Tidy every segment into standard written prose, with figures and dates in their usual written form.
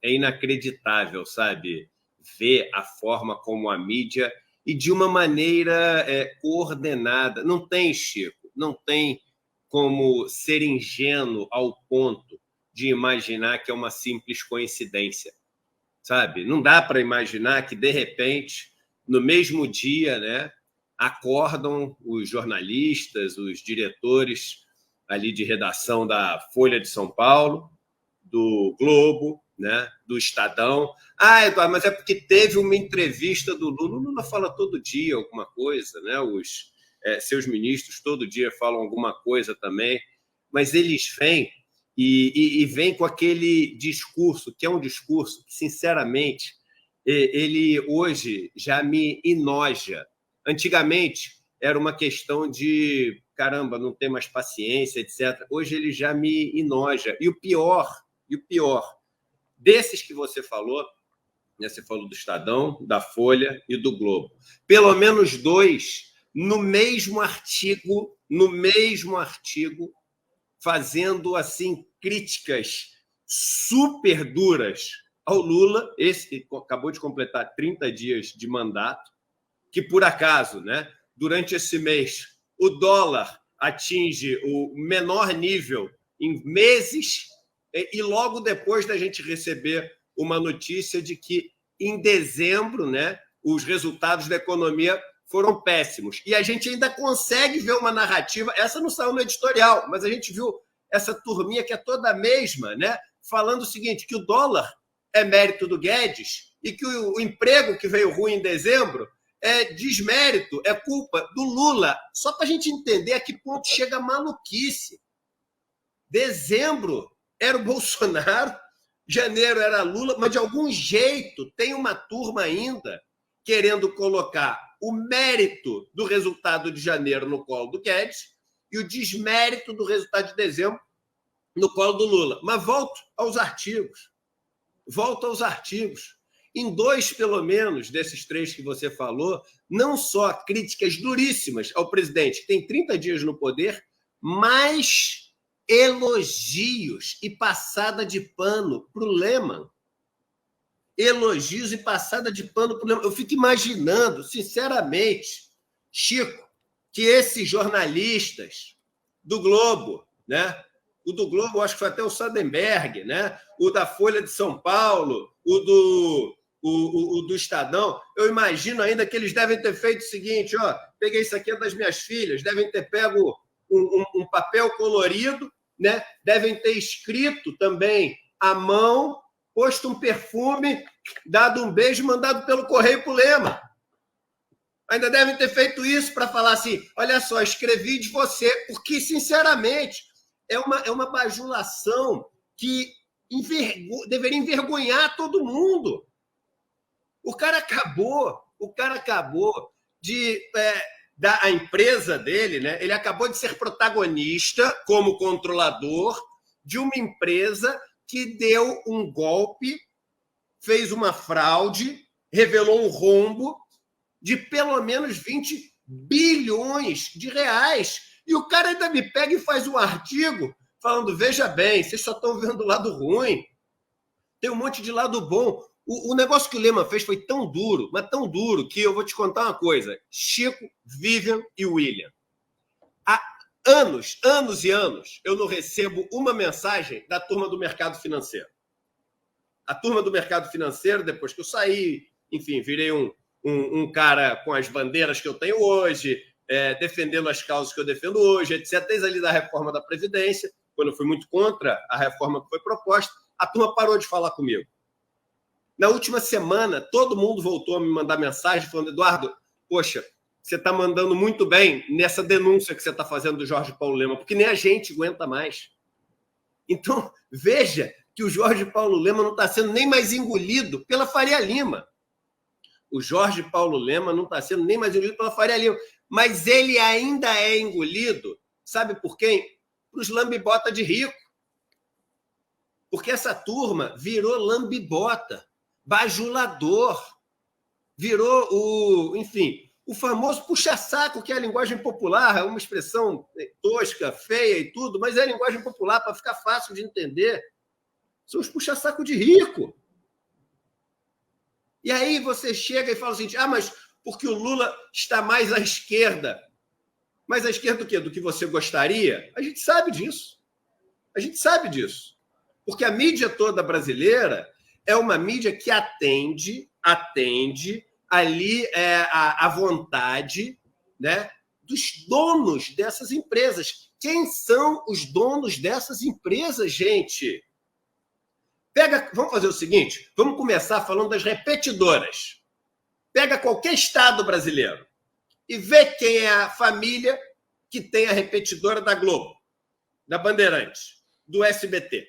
é inacreditável, sabe? Ver a forma como a mídia, e de uma maneira coordenada. Não tem, Chico, não tem como ser ingênuo ao ponto de imaginar que é uma simples coincidência, sabe? Não dá para imaginar que, de repente, no mesmo dia, né, acordam os jornalistas, os diretores ali de redação da Folha de São Paulo, do Globo, né, do Estadão. Ah, Eduardo, mas é porque teve uma entrevista do Lula. O Lula fala todo dia alguma coisa, né? Os seus ministros todo dia falam alguma coisa também, mas eles vêm e vêm com aquele discurso, que é um discurso que, sinceramente, ele hoje já me enoja. Antigamente era uma questão de, caramba, não ter mais paciência, etc. Hoje ele já me enoja. E o pior, desses que você falou, né, você falou do Estadão, da Folha e do Globo, pelo menos dois no mesmo artigo, fazendo assim críticas super duras ao Lula, esse que acabou de completar 30 dias de mandato, que por acaso, né, durante esse mês, o dólar atinge o menor nível em meses, e logo depois da gente receber uma notícia de que em dezembro, né, os resultados da economia foram péssimos. E a gente ainda consegue ver uma narrativa, essa não saiu no editorial, mas a gente viu essa turminha que é toda a mesma, né, falando o seguinte, que o dólar é mérito do Guedes e que o emprego que veio ruim em dezembro é desmérito, é culpa do Lula. Só para a gente entender a que ponto chega a maluquice. Dezembro era o Bolsonaro, janeiro era Lula, mas de algum jeito tem uma turma ainda querendo colocar o mérito do resultado de janeiro no colo do Guedes e o desmérito do resultado de dezembro no colo do Lula. Mas volto aos artigos. Em dois, pelo menos, desses três que você falou, não só críticas duríssimas ao presidente, que tem 30 dias no poder, mas elogios e passada de pano para o Lehmann. Elogios e passada de pano para o Lehmann. Eu fico imaginando, sinceramente, Chico, que esses jornalistas do Globo, né? O do Globo, acho que foi até o Sadenberg, né? O da Folha de São Paulo, o do Estadão, eu imagino ainda que eles devem ter feito o seguinte, ó, peguei isso aqui das minhas filhas, devem ter pego um papel colorido, né? Devem ter escrito também à mão, posto um perfume, dado um beijo, mandado pelo correio para o Lema. Ainda devem ter feito isso para falar assim, olha só, escrevi de você, porque, sinceramente, é uma bajulação que deveria envergonhar todo mundo. O cara acabou de a empresa dele, né? Ele acabou de ser protagonista como controlador de uma empresa que deu um golpe, fez uma fraude, revelou um rombo de pelo menos 20 bilhões de reais. E o cara ainda me pega e faz um artigo falando, veja bem, vocês só estão vendo o lado ruim. Tem um monte de lado bom. O negócio que o Lehmann fez foi tão duro, mas tão duro, que eu vou te contar uma coisa. Chico, Vivian e William. Há anos e anos, eu não recebo uma mensagem da turma do mercado financeiro. A turma do mercado financeiro, depois que eu saí, enfim, virei um cara com as bandeiras que eu tenho hoje, defendendo as causas que eu defendo hoje, etc. Desde ali da reforma da Previdência, quando eu fui muito contra a reforma que foi proposta, a turma parou de falar comigo. Na última semana, todo mundo voltou a me mandar mensagem falando, Eduardo, poxa, você está mandando muito bem nessa denúncia que você está fazendo do Jorge Paulo Lehmann, porque nem a gente aguenta mais. Então, veja que o Jorge Paulo Lehmann não está sendo nem mais engolido pela Faria Lima. O Jorge Paulo Lehmann não está sendo nem mais engolido pela Faria Lima. Mas ele ainda é engolido, sabe por quem? Para os lambibota de rico. Porque essa turma virou lambibota, bajulador, virou o famoso puxa-saco, que é a linguagem popular, é uma expressão tosca, feia e tudo, mas é a linguagem popular para ficar fácil de entender. São os puxa-saco de rico. E aí você chega e fala assim, mas porque o Lula está mais à esquerda. Mais à esquerda do quê? Do que você gostaria? A gente sabe disso. A gente sabe disso. Porque a mídia toda brasileira é uma mídia que atende ali a vontade, né, dos donos dessas empresas. Quem são os donos dessas empresas, gente? Vamos fazer o seguinte, vamos começar falando das repetidoras. Pega qualquer estado brasileiro e vê quem é a família que tem a repetidora da Globo, da Bandeirantes, do SBT.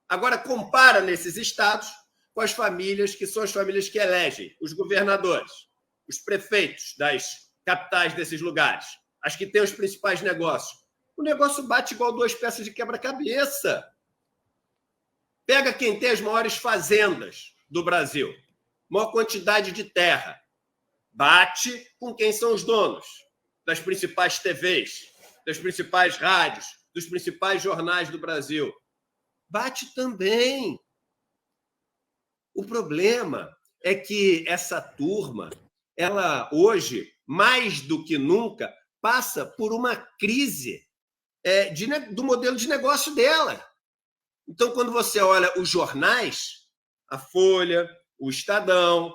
Agora compara nesses estados com as famílias que são as famílias que elegem os governadores, os prefeitos das capitais desses lugares, as que têm os principais negócios. O negócio bate igual duas peças de quebra-cabeça. Pega quem tem as maiores fazendas do Brasil, maior quantidade de terra. Bate com quem são os donos das principais TVs, das principais rádios, dos principais jornais do Brasil. Bate também. O problema é que essa turma, ela hoje, mais do que nunca, passa por uma crise do modelo de negócio dela. Então, quando você olha os jornais, a Folha, o Estadão,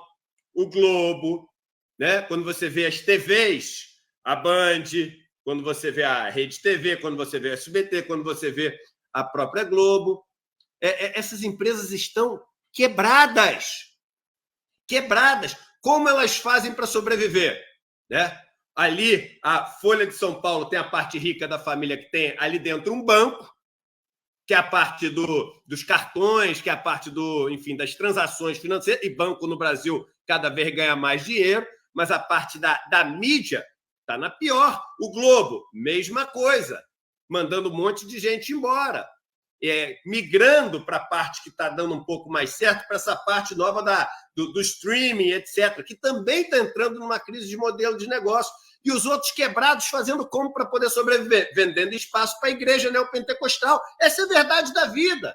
o Globo, né? Quando você vê as TVs, a Band, quando você vê a Rede TV, quando você vê a SBT, quando você vê a própria Globo, essas empresas estão quebradas. Quebradas. Como elas fazem para sobreviver? Né? Ali, a Folha de São Paulo tem a parte rica da família que tem ali dentro um banco, que é a parte dos cartões, que é a parte das transações financeiras, e banco no Brasil cada vez ganha mais dinheiro, mas a parte da mídia está na pior. O Globo, mesma coisa, mandando um monte de gente embora, migrando para a parte que está dando um pouco mais certo, para essa parte nova do streaming, etc., que também está entrando numa crise de modelo de negócio. E os outros quebrados fazendo como para poder sobreviver? Vendendo espaço para a igreja neopentecostal. Essa é a verdade da vida.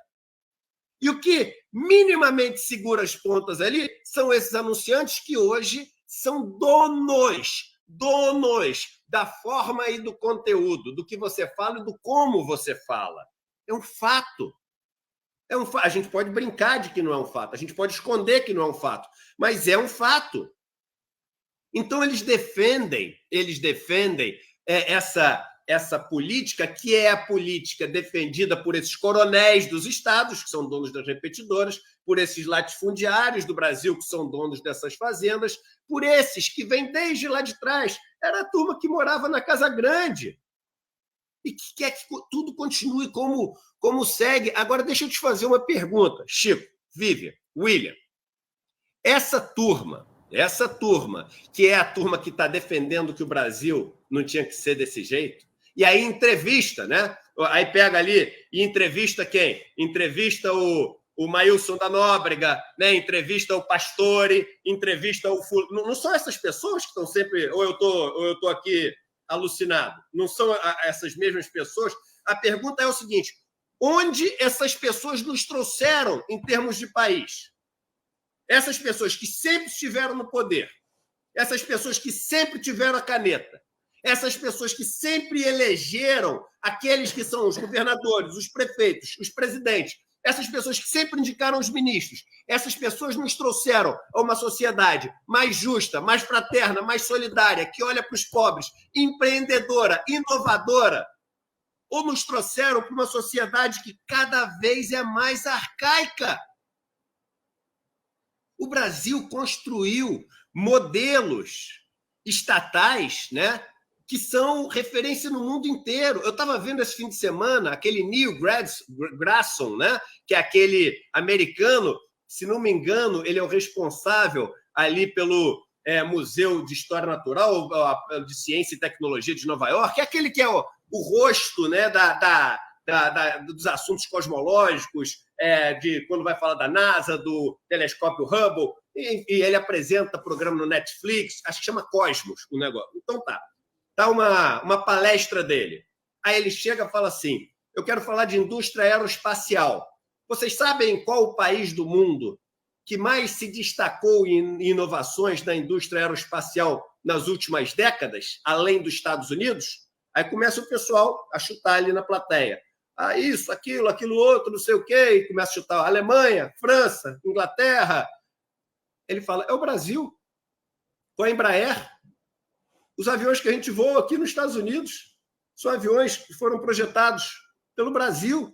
E o que minimamente segura as pontas ali são esses anunciantes que hoje são donos da forma e do conteúdo, do que você fala e do como você fala. É um fato. A gente pode brincar de que não é um fato, a gente pode esconder que não é um fato, mas é um fato. Então, eles defendem essa política, que é a política defendida por esses coronéis dos estados, que são donos das repetidoras, por esses latifundiários do Brasil, que são donos dessas fazendas, por esses que vêm desde lá de trás. Era a turma que morava na Casa Grande e que quer que tudo continue como segue. Agora, deixa eu te fazer uma pergunta, Chico, Vivian, William. Essa turma, que é a turma que está defendendo que o Brasil não tinha que ser desse jeito, e aí entrevista, né? Aí pega ali e entrevista quem? Entrevista o Maílson da Nóbrega, né? Entrevista o Pastore, entrevista o... Não são essas pessoas que estão sempre... Ou eu tô aqui alucinado? Não são essas mesmas pessoas? A pergunta é o seguinte, onde essas pessoas nos trouxeram em termos de país? Essas pessoas que sempre estiveram no poder, essas pessoas que sempre tiveram a caneta, essas pessoas que sempre elegeram aqueles que são os governadores, os prefeitos, os presidentes, essas pessoas que sempre indicaram os ministros, essas pessoas nos trouxeram a uma sociedade mais justa, mais fraterna, mais solidária, que olha para os pobres, empreendedora, inovadora, ou nos trouxeram para uma sociedade que cada vez é mais arcaica? O Brasil construiu modelos estatais, né, que são referência no mundo inteiro. Eu estava vendo esse fim de semana aquele Neil Grasson, né, que é aquele americano, se não me engano, ele é o responsável ali pelo Museu de História Natural, de Ciência e Tecnologia de Nova York, é aquele que é o rosto, né, dos assuntos cosmológicos, de quando vai falar da NASA, do telescópio Hubble, e ele apresenta programa no Netflix, acho que chama Cosmos o negócio. Então tá uma palestra dele. Aí ele chega e fala assim, eu quero falar de indústria aeroespacial. Vocês sabem qual o país do mundo que mais se destacou em inovações na indústria aeroespacial nas últimas décadas, além dos Estados Unidos? Aí começa o pessoal a chutar ali na plateia. Ah, isso, aquilo outro, não sei o quê, e começa a chutar Alemanha, França, Inglaterra. Ele fala, é o Brasil, com a Embraer. Os aviões que a gente voa aqui nos Estados Unidos são aviões que foram projetados pelo Brasil.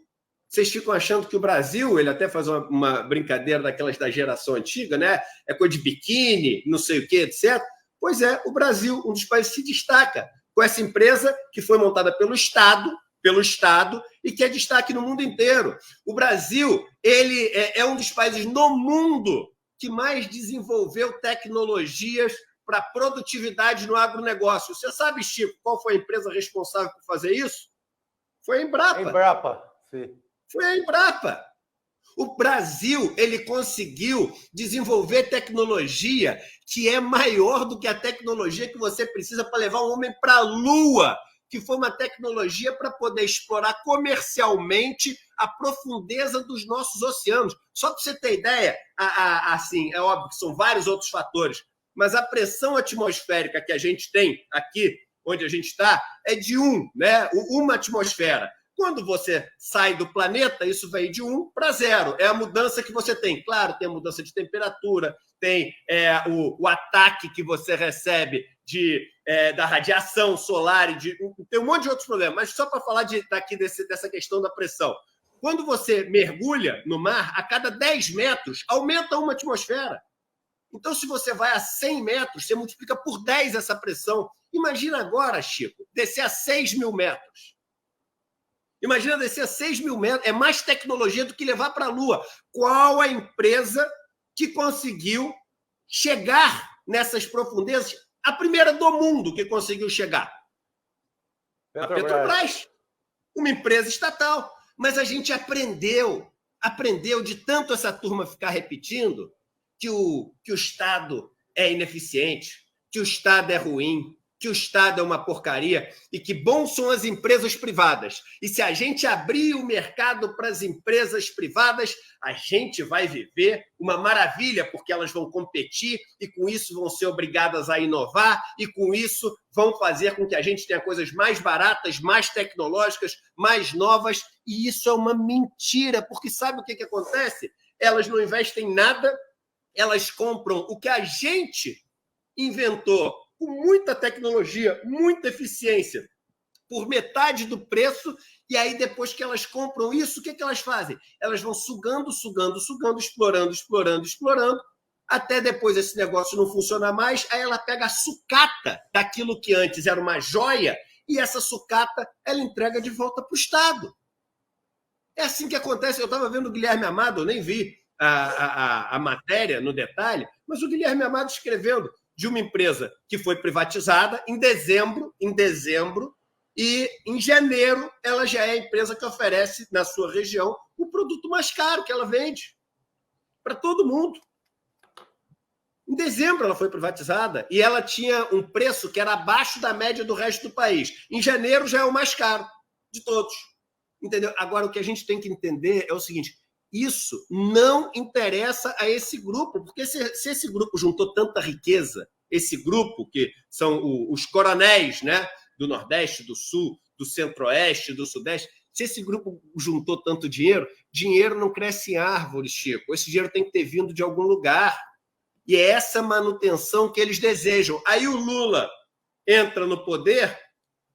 Vocês ficam achando que o Brasil, ele até faz uma brincadeira daquelas da geração antiga, né? É coisa de biquíni, não sei o quê, etc. Pois é, o Brasil, um dos países, se destaca com essa empresa que foi montada pelo Estado e que é destaque no mundo inteiro. O Brasil, ele é um dos países no mundo que mais desenvolveu tecnologias para produtividade no agronegócio. Você sabe, Chico, qual foi a empresa responsável por fazer isso? Foi a Embrapa. Embrapa, sim. Foi a Embrapa. O Brasil, ele conseguiu desenvolver tecnologia que é maior do que a tecnologia que você precisa para levar um homem para a Lua, que foi uma tecnologia para poder explorar comercialmente a profundeza dos nossos oceanos. Só para você ter ideia, assim, é óbvio que são vários outros fatores, mas a pressão atmosférica que a gente tem aqui, onde a gente está, é de uma atmosfera. Quando você sai do planeta, isso vem de 1 para 0. É a mudança que você tem. Claro, tem a mudança de temperatura, tem o ataque que você recebe da radiação solar, tem um monte de outros problemas. Mas só para falar dessa questão da pressão. Quando você mergulha no mar, a cada 10 metros, aumenta uma atmosfera. Então, se você vai a 100 metros, você multiplica por 10 essa pressão. Imagina agora, Chico, descer a 6 mil metros. Imagina descer a 6 mil metros, é mais tecnologia do que levar para a Lua. Qual a empresa que conseguiu chegar nessas profundezas? A primeira do mundo que conseguiu chegar. A Petrobras, uma empresa estatal. Mas a gente aprendeu de tanto essa turma ficar repetindo que o Estado é ineficiente, que o Estado é ruim, que o Estado é uma porcaria e que bons são as empresas privadas. E se a gente abrir o mercado para as empresas privadas, a gente vai viver uma maravilha, porque elas vão competir e com isso vão ser obrigadas a inovar e com isso vão fazer com que a gente tenha coisas mais baratas, mais tecnológicas, mais novas. E isso é uma mentira, porque sabe o que acontece? Elas não investem nada, elas compram o que a gente inventou com muita tecnologia, muita eficiência, por metade do preço, e aí depois que elas compram isso, o que elas fazem? Elas vão sugando, explorando, até depois esse negócio não funcionar mais, aí ela pega a sucata daquilo que antes era uma joia, e essa sucata ela entrega de volta para o Estado. É assim que acontece. Eu estava vendo o Guilherme Amado, eu nem vi a matéria no detalhe, mas o Guilherme Amado escrevendo de uma empresa que foi privatizada em dezembro, e em janeiro ela já é a empresa que oferece na sua região o produto mais caro que ela vende para todo mundo. Em dezembro ela foi privatizada e ela tinha um preço que era abaixo da média do resto do país. Em janeiro já é o mais caro de todos. Entendeu? Agora, o que a gente tem que entender é o seguinte: isso não interessa a esse grupo, porque se esse grupo juntou tanta riqueza, esse grupo que são os coronéis, né, do Nordeste, do Sul, do Centro-Oeste, do Sudeste, se esse grupo juntou tanto dinheiro, dinheiro não cresce em árvore, Chico. Esse dinheiro tem que ter vindo de algum lugar. E é essa manutenção que eles desejam. Aí o Lula entra no poder,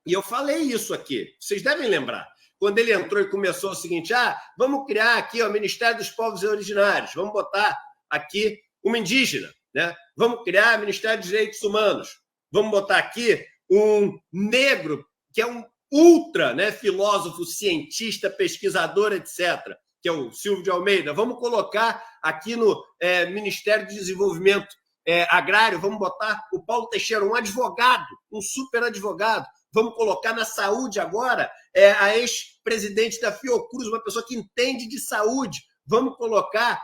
e eu falei isso aqui, vocês devem lembrar. Quando ele entrou e começou o seguinte, vamos criar aqui o Ministério dos Povos Originários, vamos botar aqui uma indígena, né? Vamos criar o Ministério dos Direitos Humanos, vamos botar aqui um negro, que é um ultra, né, filósofo, cientista, pesquisador, etc., que é o Silvio de Almeida. Vamos colocar aqui no Ministério do Desenvolvimento Agrário, vamos botar o Paulo Teixeira, um advogado, um super advogado. Vamos colocar na saúde agora a ex-presidente da Fiocruz, uma pessoa que entende de saúde. Vamos colocar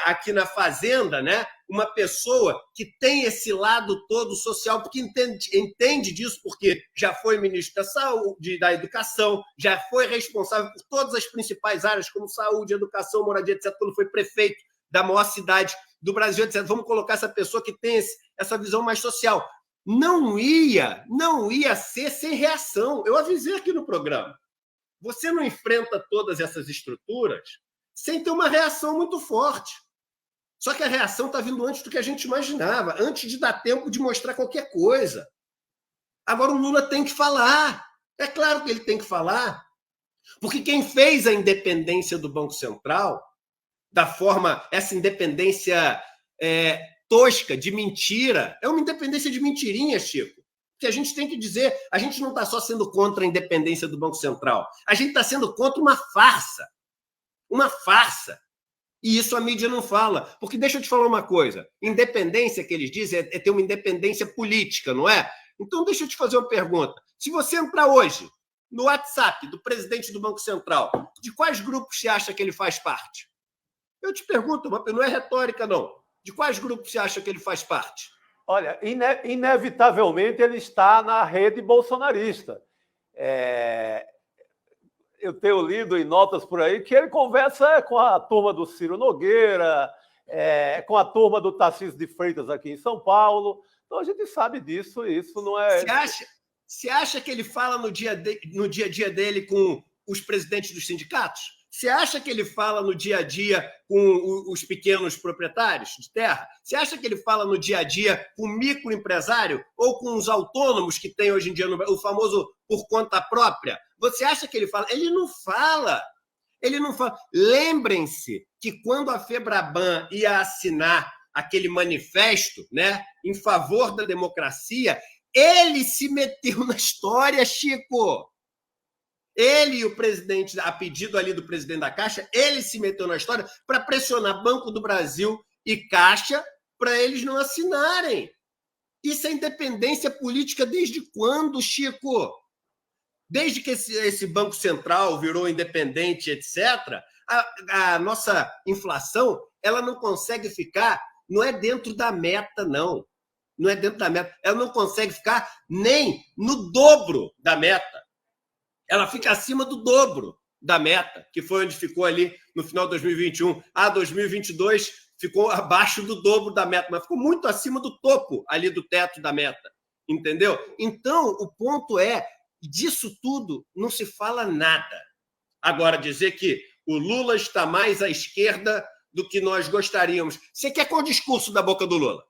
aqui na Fazenda, né, uma pessoa que tem esse lado todo social, porque entende disso, porque já foi ministro da Saúde, da Educação, já foi responsável por todas as principais áreas, como saúde, educação, moradia, etc., quando foi prefeito da maior cidade do Brasil, etc. Vamos colocar essa pessoa que tem essa visão mais social. Não ia ser sem reação. Eu avisei aqui no programa. Você não enfrenta todas essas estruturas sem ter uma reação muito forte. Só que a reação está vindo antes do que a gente imaginava, antes de dar tempo de mostrar qualquer coisa. Agora o Lula tem que falar. É claro que ele tem que falar. Porque quem fez a independência do Banco Central, da forma, essa independência tosca, de mentira, é uma independência de mentirinha, Chico. Que a gente tem que dizer, a gente não está só sendo contra a independência do Banco Central, a gente está sendo contra uma farsa. Uma farsa. E isso a mídia não fala. Porque deixa eu te falar uma coisa, independência que eles dizem é ter uma independência política, não é? Então deixa eu te fazer uma pergunta. Se você entrar hoje no WhatsApp do presidente do Banco Central, de quais grupos você acha que ele faz parte? Eu te pergunto, não é retórica, não. De quais grupos você acha que ele faz parte? Olha, inevitavelmente ele está na rede bolsonarista. Eu tenho lido em notas por aí que ele conversa com a turma do Ciro Nogueira, com a turma do Tarcísio de Freitas aqui em São Paulo. Então a gente sabe disso, isso não é... Você acha que ele fala no dia a dia dele com os presidentes dos sindicatos? Você acha que ele fala no dia a dia com os pequenos proprietários de terra? Você acha que ele fala no dia a dia com o microempresário ou com os autônomos que tem hoje em dia o famoso por conta própria? Você acha que ele fala? Ele não fala. Ele não fala. Lembrem-se que quando a Febraban ia assinar aquele manifesto, né, em favor da democracia, ele se meteu na história, Chico. Ele e o presidente, a pedido ali do presidente da Caixa, ele se meteu na história para pressionar Banco do Brasil e Caixa para eles não assinarem. Isso é independência política desde quando, Chico? Desde que esse Banco Central virou independente, etc., a nossa inflação ela não consegue ficar, não é dentro da meta, não. Não é dentro da meta. Ela não consegue ficar nem no dobro da meta. Ela fica acima do dobro da meta, que foi onde ficou ali no final de 2021. 2022 ficou abaixo do dobro da meta, mas ficou muito acima do topo ali do teto da meta, entendeu? Então, o ponto é, disso tudo não se fala nada. Agora, dizer que o Lula está mais à esquerda do que nós gostaríamos. Você quer qual o discurso da boca do Lula?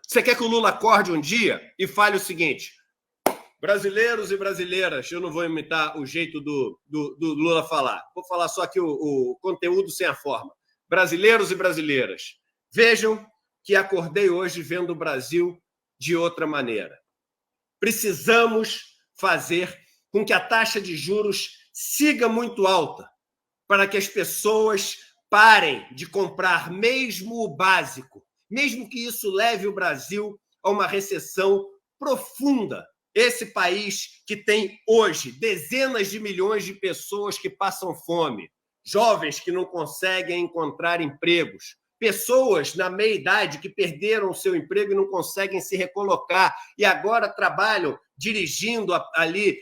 Você quer que o Lula acorde um dia e fale o seguinte: brasileiros e brasileiras, eu não vou imitar o jeito do Lula falar, vou falar só aqui o conteúdo sem a forma. Brasileiros e brasileiras, vejam que acordei hoje vendo o Brasil de outra maneira. Precisamos fazer com que a taxa de juros siga muito alta, para que as pessoas parem de comprar mesmo o básico, mesmo que isso leve o Brasil a uma recessão profunda. Esse país que tem hoje dezenas de milhões de pessoas que passam fome, jovens que não conseguem encontrar empregos, pessoas na meia-idade que perderam o seu emprego e não conseguem se recolocar e agora trabalham dirigindo ali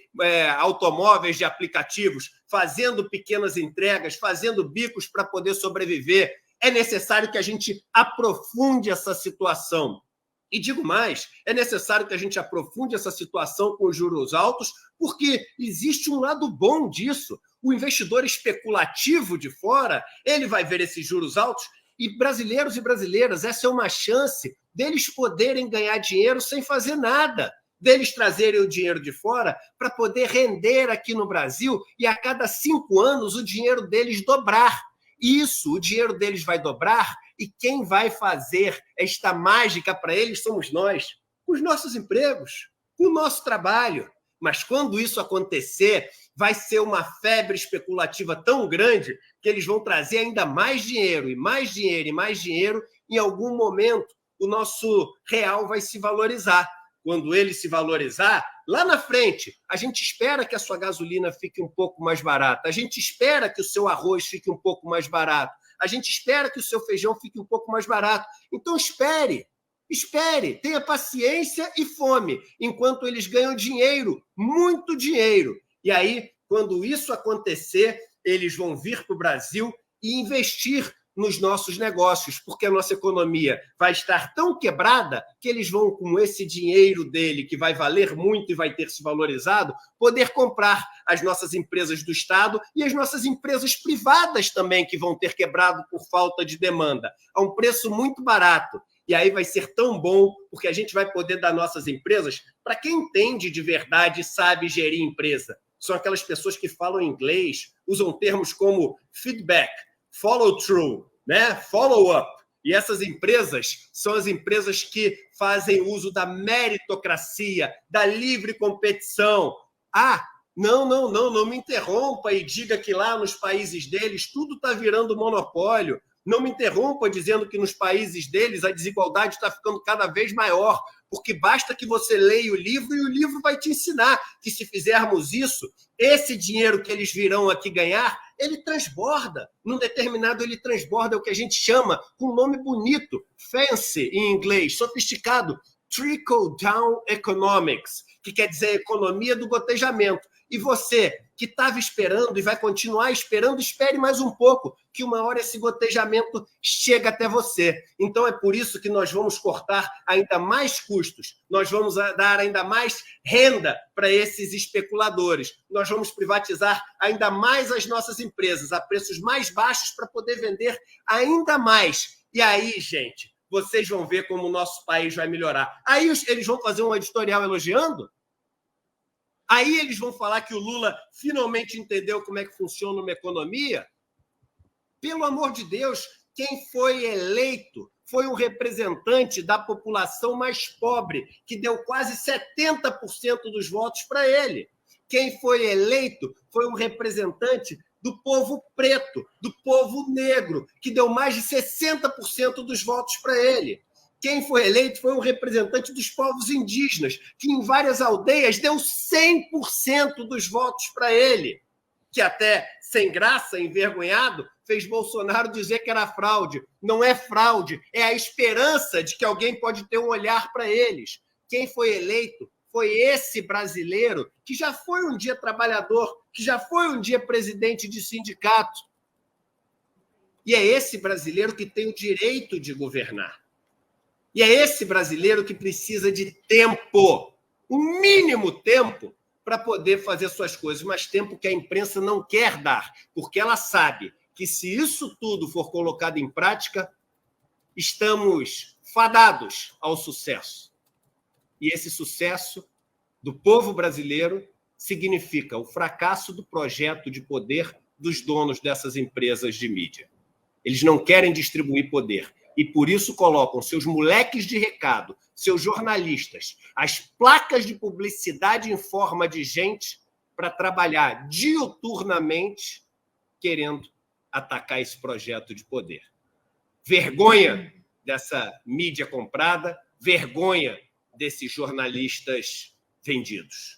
automóveis de aplicativos, fazendo pequenas entregas, fazendo bicos para poder sobreviver. É necessário que a gente aprofunde essa situação. E digo mais, é necessário que a gente aprofunde essa situação com juros altos, porque existe um lado bom disso. O investidor especulativo de fora, ele vai ver esses juros altos e brasileiros e brasileiras, essa é uma chance deles poderem ganhar dinheiro sem fazer nada, deles trazerem o dinheiro de fora para poder render aqui no Brasil e a cada 5 anos o dinheiro deles dobrar. Isso, o dinheiro deles vai dobrar e quem vai fazer esta mágica para eles somos nós, com os nossos empregos, com o nosso trabalho. Mas quando isso acontecer, vai ser uma febre especulativa tão grande que eles vão trazer ainda mais dinheiro, e mais dinheiro, e mais dinheiro. Em algum momento, o nosso real vai se valorizar. Quando ele se valorizar, lá na frente, a gente espera que a sua gasolina fique um pouco mais barata, a gente espera que o seu arroz fique um pouco mais barato, a gente espera que o seu feijão fique um pouco mais barato. Então, espere, tenha paciência e fome, enquanto eles ganham dinheiro, muito dinheiro. E aí, quando isso acontecer, eles vão vir para o Brasil e investir nos nossos negócios, porque a nossa economia vai estar tão quebrada que eles vão, com esse dinheiro dele, que vai valer muito e vai ter se valorizado, poder comprar as nossas empresas do Estado e as nossas empresas privadas também, que vão ter quebrado por falta de demanda, a um preço muito barato. E aí vai ser tão bom, porque a gente vai poder dar nossas empresas para quem entende de verdade e sabe gerir empresa. São aquelas pessoas que falam inglês, usam termos como feedback, follow through, né? Follow up. E essas empresas são as empresas que fazem uso da meritocracia, da livre competição. Não me interrompa e diga que lá nos países deles tudo está virando monopólio. Não me interrompa dizendo que nos países deles a desigualdade está ficando cada vez maior, porque basta que você leia o livro e o livro vai te ensinar que, se fizermos isso, esse dinheiro que eles virão aqui ganhar, ele transborda. Num determinado, ele transborda, é o que a gente chama, com um nome bonito, fancy em inglês, sofisticado, trickle-down economics, que quer dizer economia do gotejamento. E você, que estava esperando e vai continuar esperando, espere mais um pouco, que uma hora esse gotejamento chega até você. Então é por isso que nós vamos cortar ainda mais custos, nós vamos dar ainda mais renda para esses especuladores, nós vamos privatizar ainda mais as nossas empresas a preços mais baixos para poder vender ainda mais. E aí, gente, vocês vão ver como o nosso país vai melhorar. Aí eles vão fazer um editorial elogiando? Aí eles vão falar que o Lula finalmente entendeu como é que funciona uma economia? Pelo amor de Deus, quem foi eleito foi um representante da população mais pobre, que deu quase 70% dos votos para ele. Quem foi eleito foi um representante do povo preto, do povo negro, que deu mais de 60% dos votos para ele. Quem foi eleito foi um representante dos povos indígenas, que em várias aldeias deu 100% dos votos para ele, que até, sem graça, envergonhado, fez Bolsonaro dizer que era fraude. Não é fraude, é a esperança de que alguém pode ter um olhar para eles. Quem foi eleito foi esse brasileiro que já foi um dia trabalhador, que já foi um dia presidente de sindicato. E é esse brasileiro que tem o direito de governar. E é esse brasileiro que precisa de tempo, o mínimo tempo, para poder fazer suas coisas, mas tempo que a imprensa não quer dar, porque ela sabe que, se isso tudo for colocado em prática, estamos fadados ao sucesso. E esse sucesso do povo brasileiro significa o fracasso do projeto de poder dos donos dessas empresas de mídia. Eles não querem distribuir poder. E por isso colocam seus moleques de recado, seus jornalistas, as placas de publicidade em forma de gente para trabalhar diuturnamente querendo atacar esse projeto de poder. Vergonha dessa mídia comprada, vergonha desses jornalistas vendidos.